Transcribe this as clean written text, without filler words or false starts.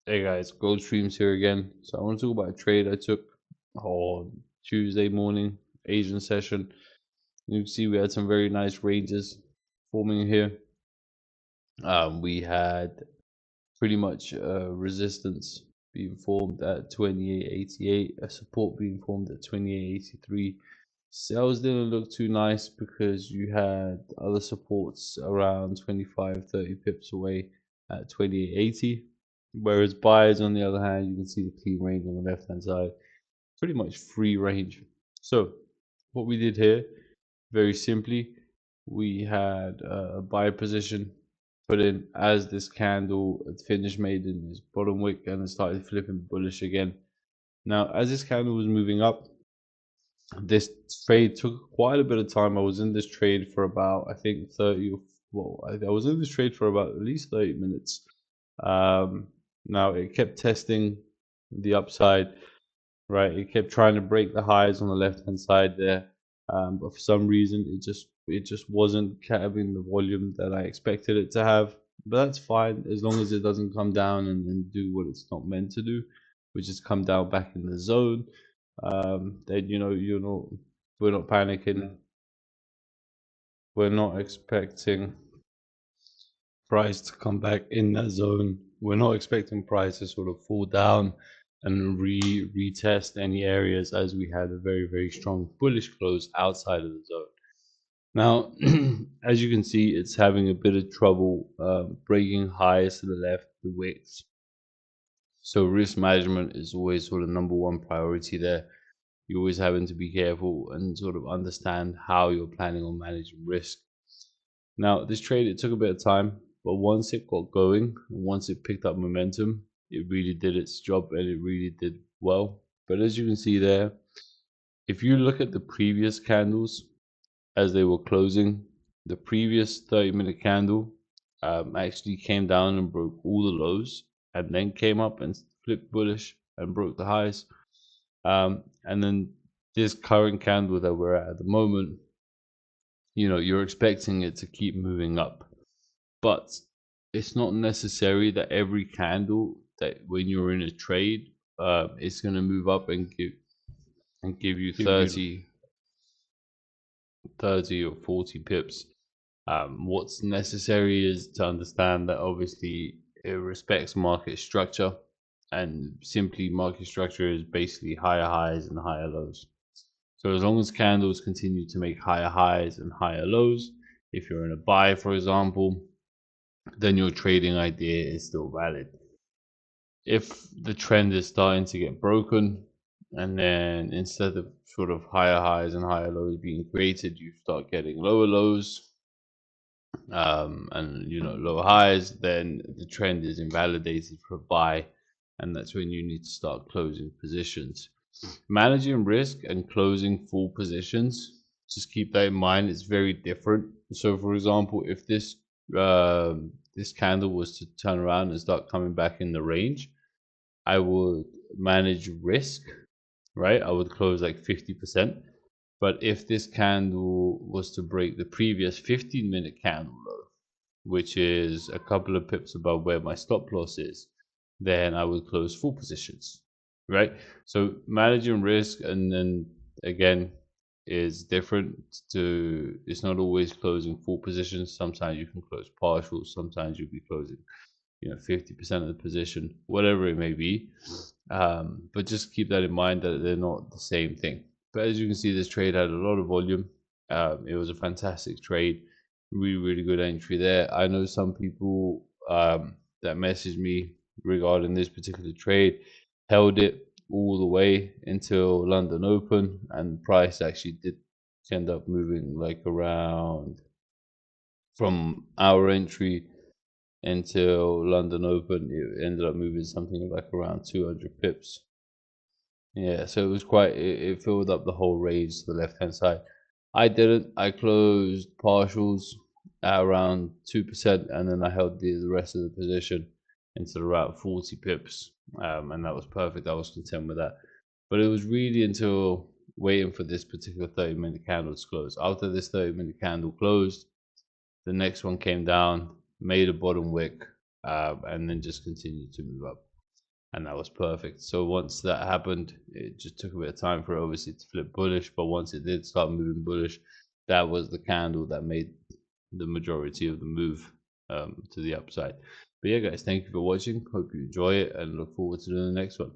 Hey guys, GoldStreams here again. So I want to talk about a trade I took on Tuesday morning, Asian session. You can see we had some very nice ranges forming here. We had pretty much resistance being formed at 28.88, a support being formed at 28.83. Sales didn't look too nice because you had other supports around 25-30 pips away at 28.80. Whereas buys, on the other hand, you can see the clean range on the left hand side, pretty much free range. So, what we did here, very simply, we had a buy position put in as this candle had finished, made in this bottom wick, and it started flipping bullish again. Now, as this candle was moving up, this trade took quite a bit of time. I was in this trade for about, I think, 30 or well, I was in this trade for about at least 30 minutes. Now it kept testing the upside, right? It kept trying to break the highs on the left hand side there, but for some reason it just wasn't having the volume that I expected it to have. But that's fine as long as it doesn't come down and do what it's not meant to do, which is come down back in the zone. Then we're not panicking. We're not expecting price to come back in that zone. We're not expecting price to sort of fall down and retest any areas, as we had a very strong bullish close outside of the zone. Now, as you can see, it's having a bit of trouble breaking highs to the left, the wicks. So risk management is always sort of number one priority there. You're always having to be careful and sort of understand how you're planning on managing risk. Now, this trade, it took a bit of time, but once it got going, once it picked up momentum, it really did its job and it really did well. But as you can see there, if you look at the previous candles as they were closing, the previous 30-minute candle actually came down and broke all the lows and then came up and flipped bullish and broke the highs. And then this current candle that we're at the moment, you're expecting it to keep moving up, but it's not necessary that every candle that when you're in a trade, it's going to move up and give you 30 or 40 pips. What's necessary is to understand that obviously it respects market structure, and simply market structure is basically higher highs and higher lows. So as long as candles continue to make higher highs and higher lows, if you're in a buy, for example, then your trading idea is still valid. If the trend is starting to get broken, and then instead of sort of higher highs and higher lows being created, you start getting lower lows, and lower highs, then the trend is invalidated for a buy, and that's when you need to start closing positions. Managing risk and closing full positions, just keep that in mind, it's very different. So for example, if this candle was to turn around and start coming back in the range, I would manage risk, right? I would close like 50%. But if this candle was to break the previous 15-minute candle low, which is a couple of pips above where my stop loss is, then I would close full positions, right? So managing risk, and then again, is different to, it's not always closing full positions. Sometimes you can close partial, sometimes you'll be closing 50% of the position, whatever it may be. But just keep that in mind that they're not the same thing. But as you can see, this trade had a lot of volume. It was a fantastic trade, really good entry there. I know some people that messaged me regarding this particular trade held it all the way until London Open, and price actually did end up moving like around from our entry until London Open. It ended up moving something like around 200 pips. Yeah, so it was quite, it filled up the whole range to the left hand side. I didn't. I closed partials at around 2%, and then I held the rest of the position until around 40 pips, and that was perfect. I was content with that. But it was really until waiting for this particular 30-minute candle to close. After this 30-minute candle closed, the next one came down, made a bottom wick, and then just continued to move up. and that was perfect. So once that happened, it just took a bit of time for it obviously to flip bullish, but once it did start moving bullish, that was the candle that made the majority of the move to the upside. But yeah, guys, thank you for watching. Hope you enjoy it and look forward to the next one.